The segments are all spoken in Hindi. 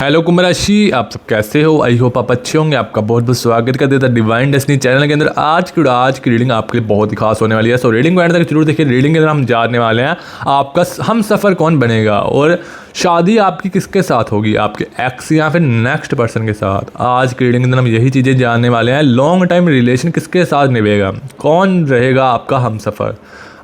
हेलो कुंभ राशि, आप सब कैसे हो? आई होप आप अच्छे होंगे। आपका बहुत बहुत स्वागत करते हैं डिवाइन डेस्टिनी चैनल के अंदर। आज की रीडिंग आपके लिए बहुत ही खास होने वाली है। सो रीडिंग को एंड तक जरूर देखिए। रीडिंग के अंदर हम जानने वाले हैं आपका हम सफ़र कौन बनेगा और शादी आपकी किसके साथ होगी, आपके एक्स या फिर नेक्स्ट पर्सन के साथ। आज की रीडिंग के अंदर हम यही चीज़ें जानने वाले हैं। लॉन्ग टाइम रिलेशन किसके साथ निभेगा, कौन रहेगा आपका हम सफ़र,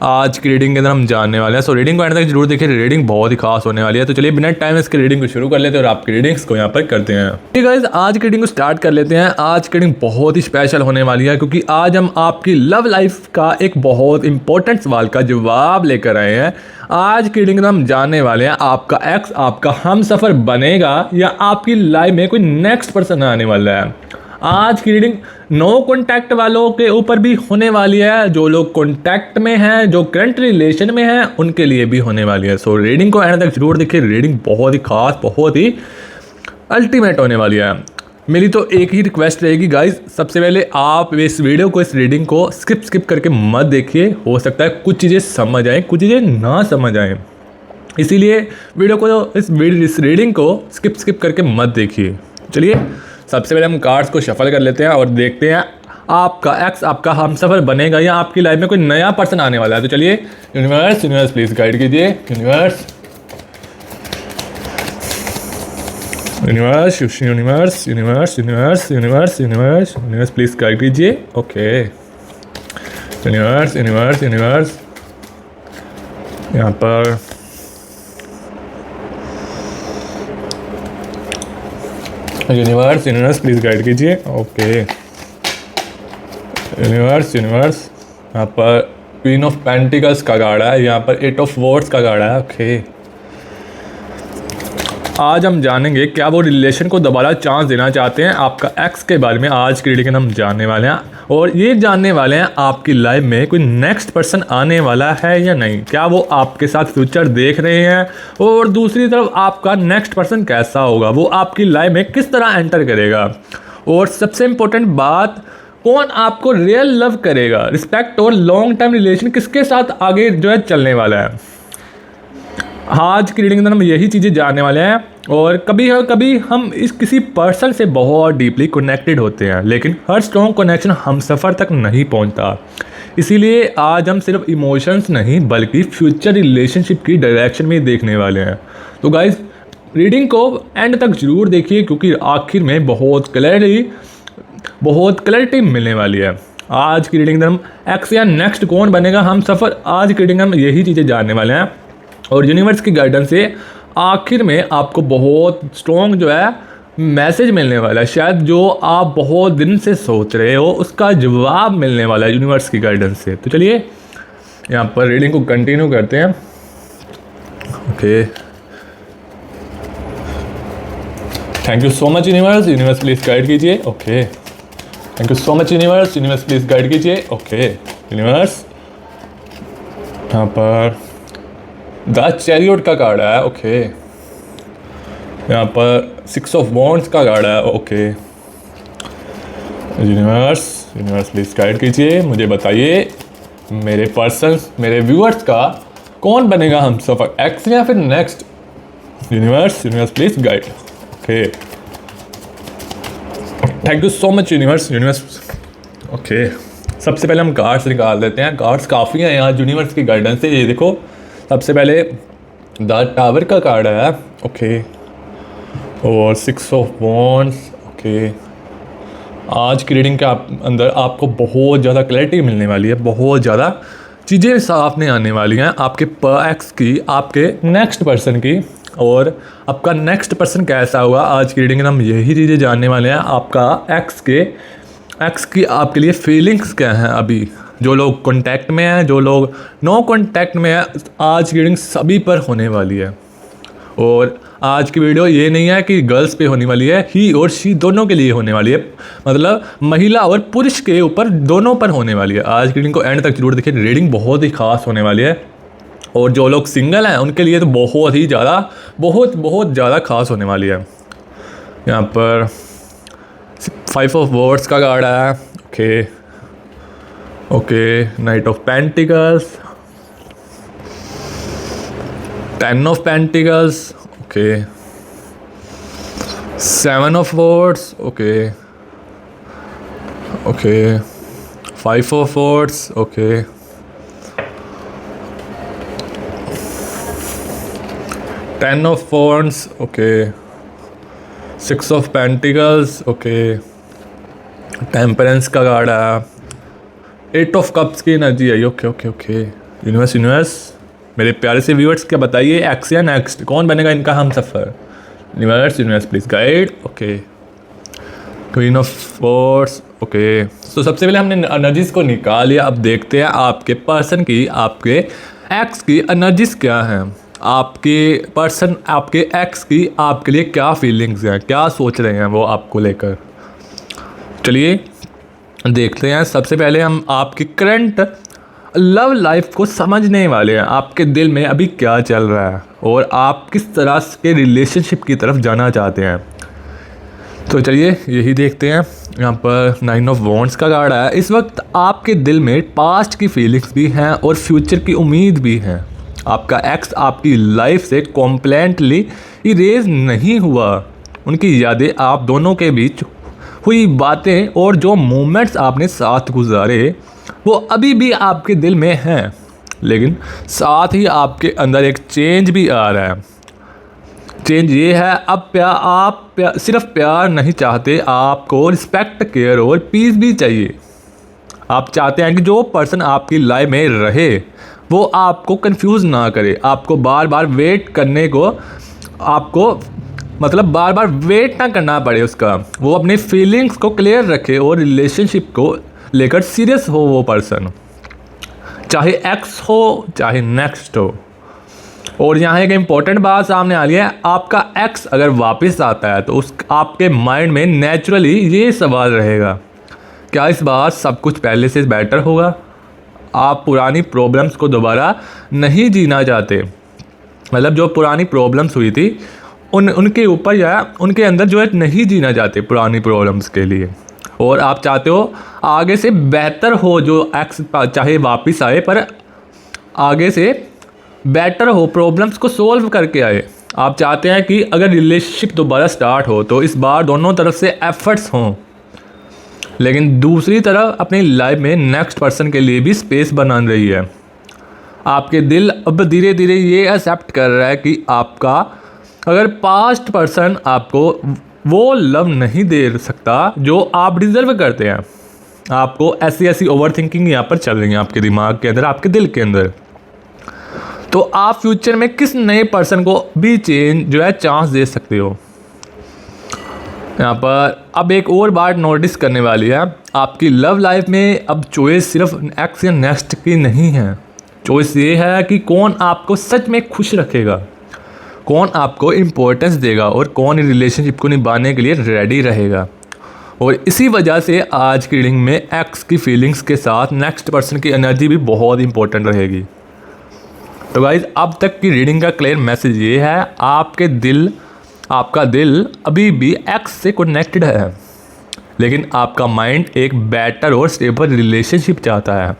आज की रीडिंग के अंदर हम जानने वाले हैं। सो रीडिंग को एंड तक जरूर देखिए। रीडिंग बहुत ही खास होने वाली है। तो चलिए बिना टाइम इसकी रीडिंग को शुरू कर लेते हैं और आपकी रीडिंग्स को यहाँ पर करते हैं। ठीक है गाइस, आज की रीडिंग को स्टार्ट कर लेते हैं। आज की रीडिंग बहुत ही स्पेशल होने वाली है क्योंकि आज हम आपकी लव लाइफ का एक बहुत इंपॉर्टेंट सवाल का जवाब लेकर आए हैं। आज की रीडिंग में हम जानने वाले हैं आपका एक्स आपका हम सफ़र बनेगा या आपकी लाइफ में कोई नेक्स्ट पर्सन आने वाला है। आज की रीडिंग नो कॉन्टैक्ट वालों के ऊपर भी होने वाली है। जो लोग कॉन्टैक्ट में हैं, जो करंट रिलेशन में हैं, उनके लिए भी होने वाली है। सो रीडिंग को एंड तक जरूर देखिए। रीडिंग बहुत ही खास, बहुत ही अल्टीमेट होने वाली है। मेरी तो एक ही रिक्वेस्ट रहेगी गाइज, सबसे पहले आप इस वीडियो को, इस रीडिंग को स्किप करके मत देखिए। हो सकता है कुछ चीज़ें समझ आएँ, कुछ चीज़ें ना समझ आएँ, इसीलिए वीडियो को, इस रीडिंग को स्किप करके मत देखिए। चलिए सबसे पहले हम कार्ड्स को शफल कर लेते हैं और देखते हैं आपका एक्स आपका हमसफ़र बनेगा या आपकी लाइफ में कोई नया पर्सन आने वाला है। तो चलिए यूनिवर्स प्लीज़ गाइड कीजिए। यूनिवर्स प्लीज़ गाइड कीजिए। ओके यूनिवर्स यहाँ पर यूनिवर्स प्लीज़ गाइड कीजिए। ओके यूनिवर्स यहाँ पर क्वीन ऑफ पेंटिकल्स का कार्ड है, यहाँ पर एट ऑफ वॉर्ड्स का कार्ड है। ओके आज हम जानेंगे क्या वो रिलेशन को दोबारा चांस देना चाहते हैं आपका एक्स के बारे में। आज की रीडिंग हम जानने वाले हैं और ये जानने वाले हैं आपकी लाइफ में कोई नेक्स्ट पर्सन आने वाला है या नहीं, क्या वो आपके साथ फ्यूचर देख रहे हैं, और दूसरी तरफ आपका नेक्स्ट पर्सन कैसा होगा, वो आपकी लाइफ में किस तरह एंटर करेगा, और सबसे इम्पोर्टेंट बात, कौन आपको रियल लव करेगा, रिस्पेक्ट और लॉन्ग टाइम रिलेशन किसके साथ आगे जो है चलने वाला है। आज की रीडिंग में हम यही चीज़ें जानने वाले हैं। और कभी हम इस किसी पर्सन से बहुत डीपली कनेक्टेड होते हैं, लेकिन हर स्ट्रॉन्ग कनेक्शन हम सफ़र तक नहीं पहुंचता। इसीलिए आज हम सिर्फ इमोशंस नहीं बल्कि फ्यूचर रिलेशनशिप की डायरेक्शन में देखने वाले हैं। तो गाइस रीडिंग को एंड तक ज़रूर देखिए क्योंकि आखिर में बहुत क्लैरिटी मिलने वाली है। आज की रीडिंग में हम एक्स या नेक्स्ट कौन बनेगा हम सफ़र, आज की रीडिंग में हम यही चीज़ें जानने वाले हैं। और यूनिवर्स की गाइडेंस से आखिर में आपको बहुत स्ट्रॉन्ग जो है मैसेज मिलने वाला है। शायद जो आप बहुत दिन से सोच रहे हो उसका जवाब मिलने वाला है यूनिवर्स की गाइडेंस से। तो चलिए यहाँ पर रीडिंग को कंटिन्यू करते हैं। Okay thank you so much universe please guide कीजिए। Okay thank you so much universe please guide कीजिए। ओके यूनिवर्स यहाँ पर द चैरियट का कार्ड है। ओके यहाँ पर 6 ऑफ वॉन्ड्स का कार्ड है। ओके यूनिवर्स प्लीज़ गाइड कीजिए, मुझे बताइए मेरे पर्सन्स, मेरे व्यूअर्स का कौन बनेगा हम सफ़र, एक्स या फिर next. Universe please guide. Okay thank you so much universe. Okay सबसे पहले हम कार्ड्स निकाल देते हैं। कार्ड्स काफ़ी हैं यहाँ यूनिवर्स की गाइडेंस से। ये देखो सबसे पहले द टावर का कार्ड है। ओके और 6 ऑफ वॉन्ड्स। ओके आज की रीडिंग के अंदर आपको बहुत ज़्यादा क्लैरिटी मिलने वाली है, बहुत ज़्यादा चीज़ें सामने आने वाली हैं आपके एक्स की, आपके नेक्स्ट पर्सन की, और आपका नेक्स्ट पर्सन कैसा होगा। आज की रीडिंग में हम यही चीज़ें जानने वाले हैं। आपका एक्स की आपके लिए फीलिंग्स क्या हैं अभी, जो लोग कांटेक्ट में हैं, जो लोग नो कांटेक्ट में हैं, आज की रीडिंग सभी पर होने वाली है। और आज की वीडियो ये नहीं है कि गर्ल्स पे होने वाली है, ही और शी दोनों के लिए होने वाली है, मतलब महिला और पुरुष के ऊपर दोनों पर होने वाली है। आज की रीडिंग को एंड तक जरूर देखिए। रीडिंग बहुत ही खास होने वाली है और जो लोग सिंगल हैं उनके लिए तो बहुत ही ज़्यादा बहुत ज़्यादा खास होने वाली है। यहाँ पर 5 ऑफ वॉर्ड्स का कार्ड है। Okay night of pentacles, 10 of pentacles. Okay 7 of Swords, okay. Okay. 5 of Swords, okay. 10 of Wands, okay. 6 of Pentacles, okay. Temperance का कार्ड आया, 8 ऑफ कप्स की एनर्जी आई, ओके ओके ओके। यूनिवर्स मेरे प्यारे से व्यूअर्स क्या बताइए, एक्स या नेक्स्ट कौन बनेगा इनका हम सफ़र? Universe please guide, okay. Queen of swords, okay. तो सबसे पहले हमने एनर्जीज़ को निकाल लिया, अब देखते हैं आपके पर्सन की, आपके एक्स की एनर्जीज़ क्या हैं, आपके पर्सन, आपके एक्स की आपके लिए क्या फीलिंग्स हैं, क्या सोच रहे हैं वो आपको लेकर। चलिए देखते हैं। सबसे पहले हम आपकी करंट लव लाइफ को समझने वाले हैं, आपके दिल में अभी क्या चल रहा है और आप किस तरह के रिलेशनशिप की तरफ जाना चाहते हैं। तो चलिए यही देखते हैं। यहाँ पर 9 ऑफ वॉन्ड्स का कार्ड आया। इस वक्त आपके दिल में पास्ट की फीलिंग्स भी हैं और फ्यूचर की उम्मीद भी है। आपका एक्स आपकी लाइफ से कॉम्प्लेटली इरेज नहीं हुआ, उनकी यादें, आप दोनों के बीच हुई बातें और जो मोमेंट्स आपने साथ गुजारे वो अभी भी आपके दिल में हैं, लेकिन साथ ही आपके अंदर एक चेंज भी आ रहा है। चेंज ये है, अब सिर्फ प्यार नहीं चाहते, आपको रिस्पेक्ट, केयर और पीस भी चाहिए। आप चाहते हैं कि जो पर्सन आपकी लाइफ में रहे वो आपको कंफ्यूज ना करे, आपको बार बार वेट करने को, आपको मतलब बार बार वेट ना करना पड़े उसका, वो अपनी फीलिंग्स को क्लियर रखे और रिलेशनशिप को लेकर सीरियस हो वो पर्सन, चाहे एक्स हो चाहे नेक्स्ट हो। और यहाँ एक इम्पॉर्टेंट बात सामने आ रही है, आपका एक्स अगर वापस आता है तो उस आपके माइंड में नेचुरली ये सवाल रहेगा, क्या इस बार सब कुछ पहले से बेटर होगा? आप पुरानी प्रॉब्लम्स को दोबारा नहीं जीना चाहते, मतलब जो पुरानी प्रॉब्लम्स हुई थी उनके ऊपर या उनके अंदर जो है नहीं जीना चाहते पुरानी प्रॉब्लम्स के लिए, और आप चाहते हो आगे से बेहतर हो, जो एक्स चाहे वापस आए पर आगे से बेटर हो, प्रॉब्लम्स को सोल्व करके आए। आप चाहते हैं कि अगर रिलेशनशिप दोबारा स्टार्ट हो तो इस बार दोनों तरफ से एफर्ट्स हों, लेकिन दूसरी तरफ अपनी लाइफ में नेक्स्ट पर्सन के लिए भी स्पेस बना रही है। आपके दिल अब धीरे धीरे ये एक्सेप्ट कर रहा है कि आपका अगर पास्ट पर्सन आपको वो लव नहीं दे सकता जो आप डिज़र्व करते हैं। आपको ऐसी ओवर थिंकिंग यहाँ पर चल रही है आपके दिमाग के अंदर, आपके दिल के अंदर। तो आप फ्यूचर में किस नए पर्सन को भी चेंज जो है चांस दे सकते हो। यहाँ पर अब एक और बात नोटिस करने वाली है, आपकी लव लाइफ में अब चॉइस सिर्फ एक्स या नेक्स्ट की नहीं है। चॉइस ये है कि कौन आपको सच में खुश रखेगा, कौन आपको इम्पोर्टेंस देगा और कौन रिलेशनशिप को निभाने के लिए रेडी रहेगा। और इसी वजह से आज की रीडिंग में एक्स की फीलिंग्स के साथ नेक्स्ट पर्सन की एनर्जी भी बहुत इंपॉर्टेंट रहेगी। तो गाइज अब तक की रीडिंग का क्लियर मैसेज ये है, आपका दिल अभी भी एक्स से कनेक्टेड है, लेकिन आपका माइंड एक बेटर और स्टेबल रिलेशनशिप चाहता है।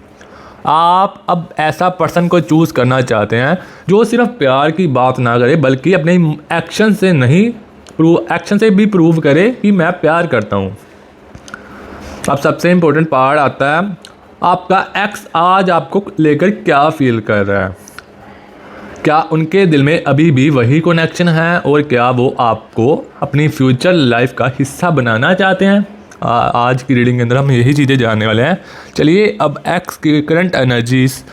आप अब ऐसा पर्सन को चूज़ करना चाहते हैं जो सिर्फ प्यार की बात ना करे बल्कि अपने एक्शन से भी प्रूव करे कि मैं प्यार करता हूँ। अब सबसे इम्पोर्टेंट पार्ट आता है, आपका एक्स आज आपको लेकर क्या फील कर रहा है, क्या उनके दिल में अभी भी वही कनेक्शन है और क्या वो आपको अपनी फ्यूचर लाइफ का हिस्सा बनाना चाहते हैं। आज की रीडिंग के अंदर हम यही चीज़ें जानने वाले हैं। चलिए अब एक्स की करंट एनर्जीज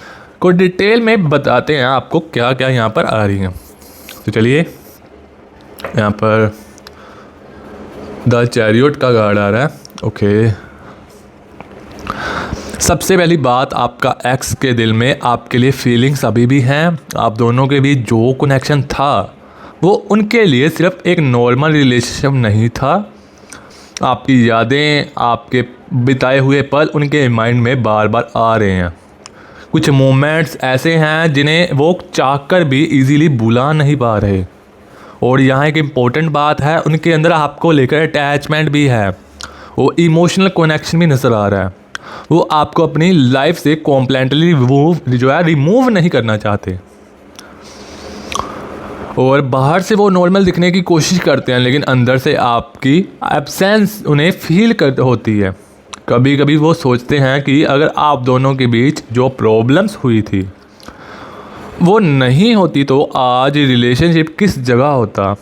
को डिटेल में बताते हैं आपको क्या क्या यहाँ पर आ रही हैं। तो चलिए यहाँ पर द चैरियट का कार्ड आ रहा है, ओके। सबसे पहली बात, आपका एक्स के दिल में आपके लिए फीलिंग्स अभी भी हैं। आप दोनों के बीच जो कनेक्शन था वो उनके लिए सिर्फ एक नॉर्मल रिलेशनशिप नहीं था। आपकी यादें, आपके बिताए हुए पल उनके माइंड में बार बार आ रहे हैं। कुछ मोमेंट्स ऐसे हैं जिन्हें वो चाहकर भी इजीली भुला नहीं पा रहे। और यहाँ एक इम्पोर्टेंट बात है, उनके अंदर आपको लेकर अटैचमेंट भी है, वो इमोशनल कनेक्शन भी नज़र आ रहा है। वो आपको अपनी लाइफ से कॉम्प्लेटली रिमूव नहीं करना चाहते। और बाहर से वो नॉर्मल दिखने की कोशिश करते हैं, लेकिन अंदर से आपकी एब्सेंस उन्हें फील कर होती है। कभी कभी वो सोचते हैं कि अगर आप दोनों के बीच जो प्रॉब्लम्स हुई थी वो नहीं होती तो आज रिलेशनशिप किस जगह होता।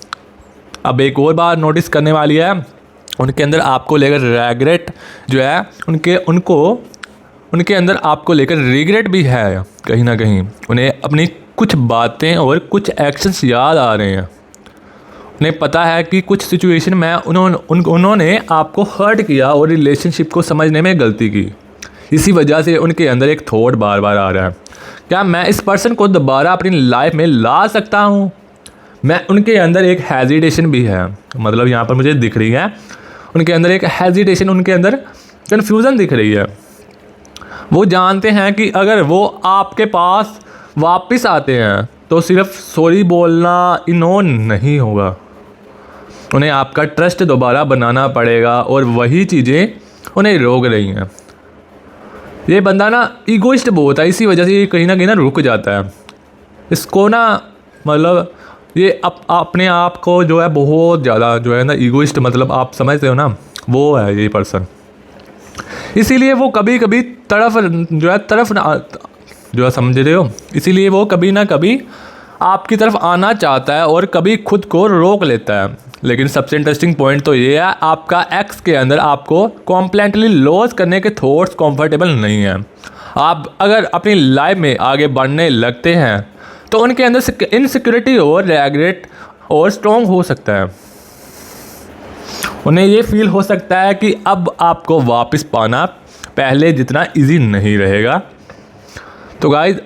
अब एक और बात नोटिस करने वाली है, उनके अंदर आपको लेकर रेग्रेट जो है, उनके अंदर आपको लेकर रिग्रेट भी है कहीं ना कहीं। उन्हें अपनी कुछ बातें और कुछ एक्शंस याद आ रहे हैं। उन्हें पता है कि कुछ सिचुएशन में उन्होंने आपको हर्ट किया और रिलेशनशिप को समझने में गलती की। इसी वजह से उनके अंदर एक थॉट बार बार आ रहा है, क्या मैं इस पर्सन को दोबारा अपनी लाइफ में ला सकता हूँ। मैं उनके अंदर एक हेजिटेशन भी है, मतलब यहाँ पर मुझे दिख रही है उनके अंदर एक हेजिटेशन, उनके अंदर कन्फ्यूज़न दिख रही है। वो जानते हैं कि अगर वो आपके पास वापस आते हैं तो सिर्फ सॉरी बोलना इग्नोर नहीं होगा, उन्हें आपका ट्रस्ट दोबारा बनाना पड़ेगा और वही चीज़ें उन्हें रोक रही हैं। ये बंदा ना ईगोइस्ट बहुत है, इसी वजह से ये कहीं ना रुक जाता है। इसको ना मतलब ये अपने आप को जो है बहुत ज़्यादा जो है ना ईगोइस्ट, मतलब आप समझते हो ना, वो है ये पर्सन। इसीलिए वो कभी कभी तरफ जो है समझ रहे हो, इसीलिए वो कभी ना कभी आपकी तरफ आना चाहता है और कभी खुद को रोक लेता है। लेकिन सबसे इंटरेस्टिंग पॉइंट तो ये है, आपका एक्स के अंदर आपको कॉम्प्लीटली लॉस करने के थॉट्स कंफर्टेबल नहीं है। आप अगर अपनी लाइफ में आगे बढ़ने लगते हैं तो उनके अंदर इनसिक्योरिटी और रिग्रेट और स्ट्रॉन्ग हो सकता है। उन्हें ये फील हो सकता है कि अब आपको वापस पाना पहले जितना इजी नहीं रहेगा। तो गाइस,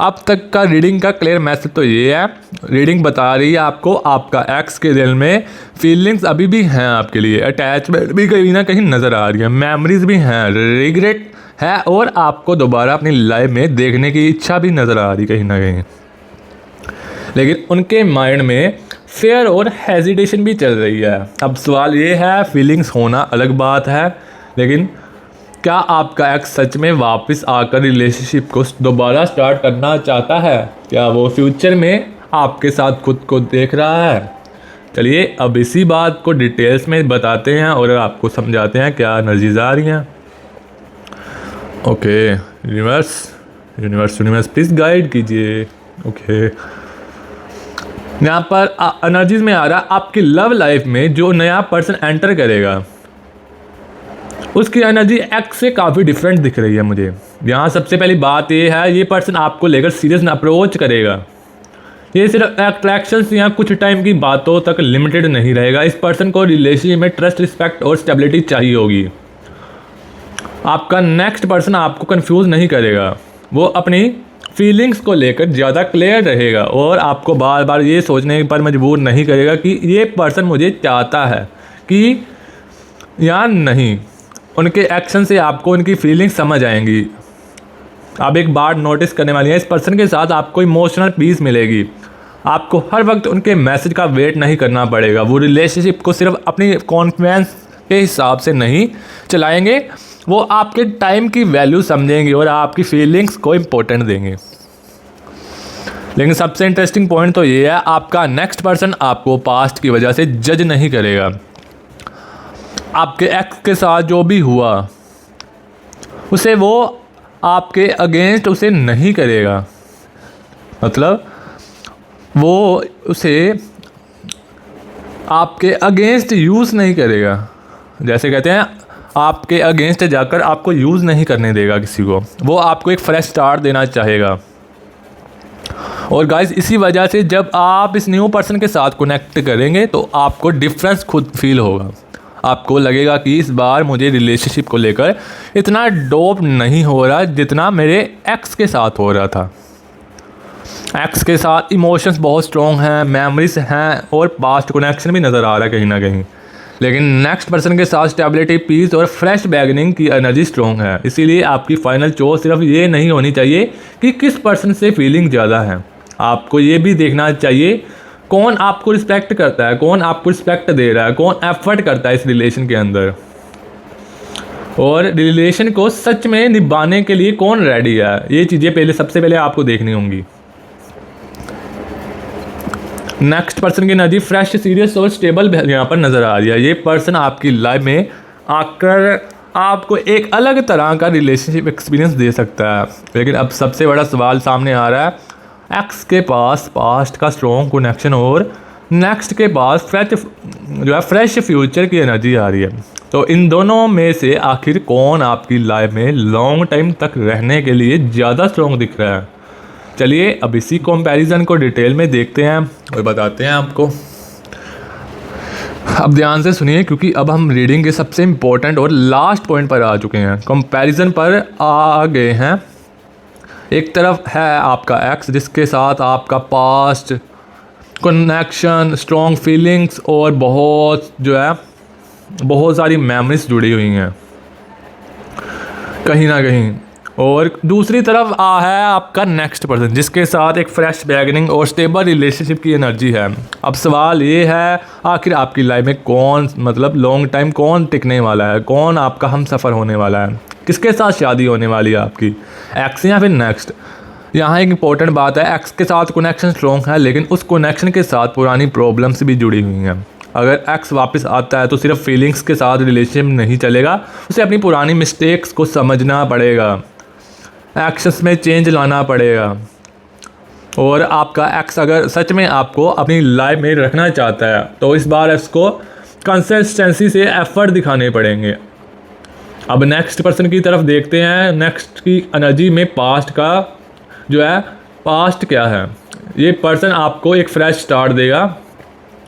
अब तक का रीडिंग का क्लियर मैसेज तो ये है, रीडिंग बता रही है आपको आपका एक्स के दिल में फीलिंग्स अभी भी हैं आपके लिए, अटैचमेंट भी कहीं ना कहीं नज़र आ रही है, मेमोरीज भी हैं, रिग्रेट है और आपको दोबारा अपनी लाइफ में देखने की इच्छा भी नज़र आ रही कहीं ना कहीं। लेकिन उनके माइंड में फेयर और हेजिटेशन भी चल रही है। अब सवाल ये है, फीलिंग्स होना अलग बात है, लेकिन क्या आपका एक्स सच में वापस आकर रिलेशनशिप को दोबारा स्टार्ट करना चाहता है? क्या वो फ्यूचर में आपके साथ खुद को देख रहा है? चलिए अब इसी बात को डिटेल्स में बताते हैं और आपको समझाते हैं क्या एनर्जीज आ रही हैं। ओके, यूनिवर्स प्लीज़ गाइड कीजिए। ओके, यहाँ पर एनर्जीज में आ रहा है आपकी लव लाइफ में जो नया पर्सन एंटर करेगा उसकी एनर्जी एक्स से काफ़ी डिफरेंट दिख रही है मुझे। यहाँ सबसे पहली बात ये है, ये पर्सन आपको लेकर सीरियस अप्रोच करेगा। ये सिर्फ अट्रैक्शंस या कुछ टाइम की बातों तक लिमिटेड नहीं रहेगा। इस पर्सन को रिलेशनशिप में ट्रस्ट, रिस्पेक्ट और स्टेबिलिटी चाहिए होगी। आपका नेक्स्ट पर्सन आपको कंफ्यूज नहीं करेगा, वो अपनी फीलिंग्स को लेकर ज़्यादा क्लियर रहेगा और आपको बार बार ये सोचने पर मजबूर नहीं करेगा कि ये पर्सन मुझे चाहता है कि या नहीं। उनके एक्शन से आपको उनकी फीलिंग्स समझ आएंगी। आप एक बात नोटिस करने वाली हैं, इस पर्सन के साथ आपको इमोशनल पीस मिलेगी। आपको हर वक्त उनके मैसेज का वेट नहीं करना पड़ेगा। वो रिलेशनशिप को सिर्फ अपनी कॉन्फिडेंस के हिसाब से नहीं चलाएंगे, वो आपके टाइम की वैल्यू समझेंगे और आपकी फीलिंग्स को इम्पोर्टेंट देंगे। लेकिन सबसे इंटरेस्टिंग पॉइंट तो ये है, आपका नेक्स्ट पर्सन आपको पास्ट की वजह से जज नहीं करेगा। आपके एक्स के साथ जो भी हुआ उसे वो आपके अगेंस्ट उसे नहीं करेगा, मतलब वो उसे आपके अगेंस्ट यूज़ नहीं करेगा। जैसे कहते हैं आपके अगेंस्ट जाकर आपको यूज़ नहीं करने देगा किसी को, वो आपको एक फ्रेश स्टार्ट देना चाहेगा। और गाइस, इसी वजह से जब आप इस न्यू पर्सन के साथ कनेक्ट करेंगे तो आपको डिफरेंस खुद फील होगा। आपको लगेगा कि इस बार मुझे रिलेशनशिप को लेकर इतना डोप नहीं हो रहा जितना मेरे एक्स के साथ हो रहा था। एक्स के साथ इमोशंस बहुत स्ट्रॉन्ग हैं, मेमोरीज हैं और पास्ट कनेक्शन भी नज़र आ रहा है कहीं ना कहीं। लेकिन नेक्स्ट पर्सन के साथ स्टेबिलिटी, पीस और फ्रेश बिगिनिंग की एनर्जी स्ट्रॉन्ग है। इसीलिए आपकी फाइनल चॉइस सिर्फ ये नहीं होनी चाहिए कि किस पर्सन से फीलिंग ज़्यादा है, आपको ये भी देखना चाहिए कौन आपको रिस्पेक्ट करता है, कौन आपको रिस्पेक्ट दे रहा है, कौन एफर्ट करता है इस रिलेशन के अंदर, और रिलेशन को सच में निभाने के लिए कौन रेडी है। ये चीज़ें सबसे पहले आपको देखनी होंगी। नेक्स्ट पर्सन की एनर्जी फ्रेश, सीरियस और स्टेबल यहाँ पर नज़र आ रही है। ये पर्सन आपकी लाइफ में आकर आपको एक अलग तरह का रिलेशनशिप एक्सपीरियंस दे सकता है। लेकिन अब सबसे बड़ा सवाल सामने आ रहा है, एक्स के पास पास्ट का स्ट्रॉन्ग कनेक्शन और नेक्स्ट के पास फ्रेश फ्यूचर की एनर्जी आ रही है। तो इन दोनों में से आखिर कौन आपकी लाइफ में लॉन्ग टाइम तक रहने के लिए ज़्यादा स्ट्रॉन्ग दिख रहा है? चलिए अब इसी कंपैरिजन को डिटेल में देखते हैं और बताते हैं आपको। अब ध्यान से सुनिए, क्योंकि अब हम रीडिंग के सबसे इम्पोर्टेंट और लास्ट पॉइंट पर आ चुके हैं। कंपैरिजन पर आ गए हैं। एक तरफ है आपका एक्स, जिसके साथ आपका पास्ट कनेक्शन, स्ट्रॉन्ग फीलिंग्स और बहुत सारी मेमोरीज जुड़ी हुई हैं कहीं ना कहीं। और दूसरी तरफ है आपका नेक्स्ट पर्सन, जिसके साथ एक फ्रेश बिगिनिंग और स्टेबल रिलेशनशिप की एनर्जी है। अब सवाल ये है, आखिर आपकी लाइफ में कौन लॉन्ग टाइम कौन टिकने वाला है, कौन आपका हम सफ़र होने वाला है, किसके साथ शादी होने वाली है आपकी, एक्स या फिर नेक्स्ट? यहाँ एक इम्पॉर्टेंट बात है, एक्स के साथ कनेक्शन स्ट्रॉन्ग है, लेकिन उस कनेक्शन के साथ पुरानी प्रॉब्लम्स भी जुड़ी हुई हैं। अगर एक्स वापस आता है तो सिर्फ फीलिंग्स के साथ रिलेशनशिप नहीं चलेगा, उसे अपनी पुरानी मिस्टेक्स को समझना पड़ेगा, एक्शंस में चेंज लाना पड़ेगा। और आपका एक्स अगर सच में आपको अपनी लाइफ में रखना चाहता है तो इस बार इसको कंसिस्टेंसी से एफर्ट दिखाने पड़ेंगे। अब नेक्स्ट पर्सन की तरफ देखते हैं। नेक्स्ट की एनर्जी में पास्ट का पास्ट क्या है? ये पर्सन आपको एक फ्रेश स्टार्ट देगा,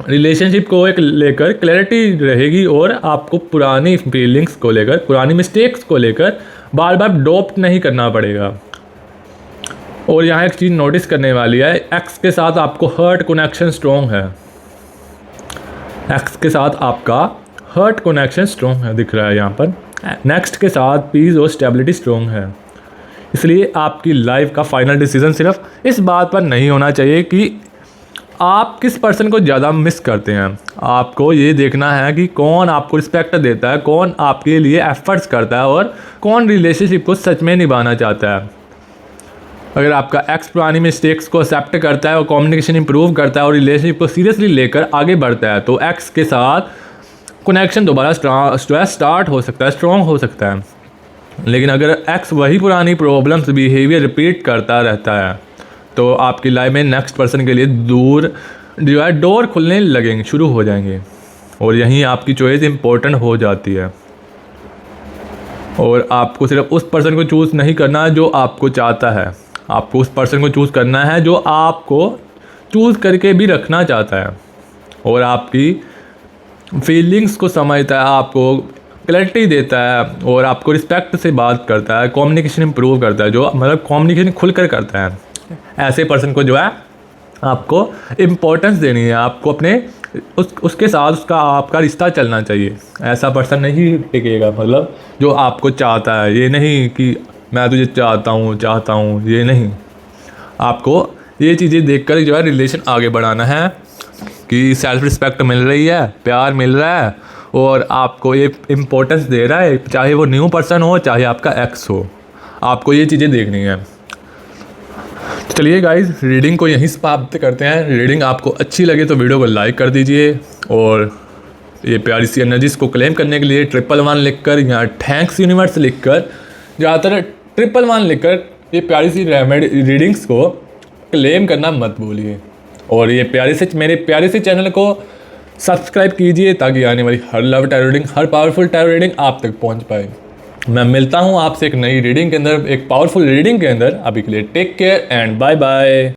रिलेशनशिप को एक लेकर क्लैरिटी रहेगी और आपको पुरानी फीलिंग्स को लेकर, पुरानी मिस्टेक्स को लेकर बार बार डॉप्ट नहीं करना पड़ेगा। और यहाँ एक चीज़ नोटिस करने वाली है, एक्स के साथ आपको हर्ट कनेक्शन स्ट्रॉन्ग है। एक्स के साथ आपका हर्ट कनेक्शन स्ट्रॉन्ग है दिख रहा है यहाँ पर। नेक्स्ट के साथ पीस और स्टेबिलिटी स्ट्रॉन्ग है। इसलिए आपकी लाइफ का फाइनल डिसीजन सिर्फ इस बात पर नहीं होना चाहिए कि आप किस पर्सन को ज़्यादा मिस करते हैं। आपको ये देखना है कि कौन आपको रिस्पेक्ट देता है, कौन आपके लिए एफर्ट्स करता है और कौन रिलेशनशिप को सच में निभाना चाहता है। अगर आपका एक्स पुरानी मिस्टेक्स को एक्सेप्ट करता है और कम्युनिकेशन इंप्रूव करता है और रिलेशनशिप को सीरियसली लेकर आगे बढ़ता है, तो एक्स के साथ कनेक्शन दोबारा स्टार्ट हो सकता है, स्ट्रॉन्ग हो सकता है। लेकिन अगर एक्स वही पुरानी प्रॉब्लम्स, बिहेवियर रिपीट करता रहता है, तो आपकी लाइफ में नेक्स्ट पर्सन के लिए डोर खुलने लगेंगे, शुरू हो जाएंगे। और यहीं आपकी चॉइस इम्पोर्टेंट हो जाती है। और आपको सिर्फ उस पर्सन को चूज़ नहीं करना जो आपको चाहता है, आपको उस पर्सन को चूज़ करना है जो आपको चूज़ करके भी रखना चाहता है और आपकी फीलिंग्स को समझता है, आपको क्लैरिटी देता है और आपको रिस्पेक्ट से बात करता है, कम्युनिकेशन इंप्रूव करता है, जो कम्युनिकेशन खुलकर करता है। ऐसे पर्सन को आपको इम्पोर्टेंस देनी है, आपको अपने उसके साथ आपका रिश्ता चलना चाहिए। ऐसा पर्सन नहीं टिकेगा, जो आपको चाहता है। ये नहीं कि मैं तुझे चाहता हूँ, ये नहीं। आपको ये चीज़ें देखकर रिलेशन आगे बढ़ाना है कि सेल्फ रिस्पेक्ट मिल रही है, प्यार मिल रहा है और आपको ये इम्पोर्टेंस दे रहा है, चाहे वो न्यू पर्सन हो, चाहे आपका एक्स हो। आपको ये चीज़ें देखनी है। तो चलिए गाइज, रीडिंग को यहीं समाप्त करते हैं। रीडिंग आपको अच्छी लगे तो वीडियो को लाइक कर दीजिए और ये प्यारी सी एनर्जीज़ को क्लेम करने के लिए 111 लिखकर या थैंक्स यूनिवर्स लिखकर, ज़्यादातर 111 लिखकर ये प्यारी सी रीडिंग्स को क्लेम करना मत भूलिए। और ये मेरे प्यारे से चैनल को सब्सक्राइब कीजिए ताकि आने वाली हर लव टैरो रीडिंग, हर पावरफुल टैरो रीडिंग आप तक पहुंच पाए। मैं मिलता हूं आपसे एक नई रीडिंग के अंदर, एक पावरफुल रीडिंग के अंदर। अभी के लिए take care and bye bye.